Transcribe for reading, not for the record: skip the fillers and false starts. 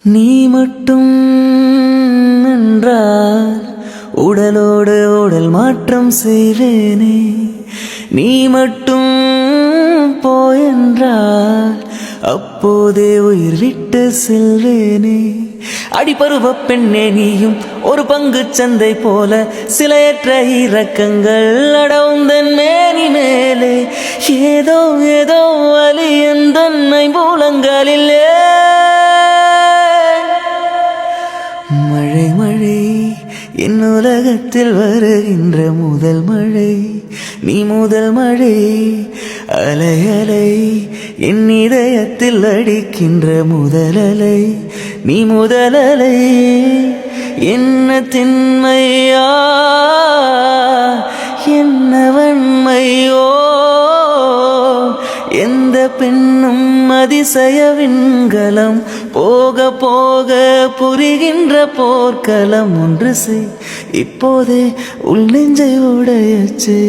நீ மட்டும் என்றால் உடலோடு உடல் மாற்றம் செய்வேனே. நீ மட்டும் போயென்றால் அப்போதே உயிர் விட்டு செல்வேனே. அடிபருவ பெண்ணே நீயும் ஒரு பங்கு சந்தை போல சிலையற்ற இறக்கங்கள் அடவுந்தன் மேனி மேலே. ஏதோ ஏதோ வலி எந்தன்னை மூலங்களிலே. மழை மழை என் உலகத்தில் வருகின்ற முதல் மழை. நீ முதல் மழை. அலை அலை என் இதயத்தில் அடிக்கின்ற முதல் அலை. நீ முதல் அலை. என்ன திண்மையா என்ன வன்மையோ எந்த பெண்ணும் அதிசய விண்கலம். போக போக புரிகின்ற போர்க்களம். ஒன்று செய் இப்போதே உள் நெஞ்சை உடையச்சே.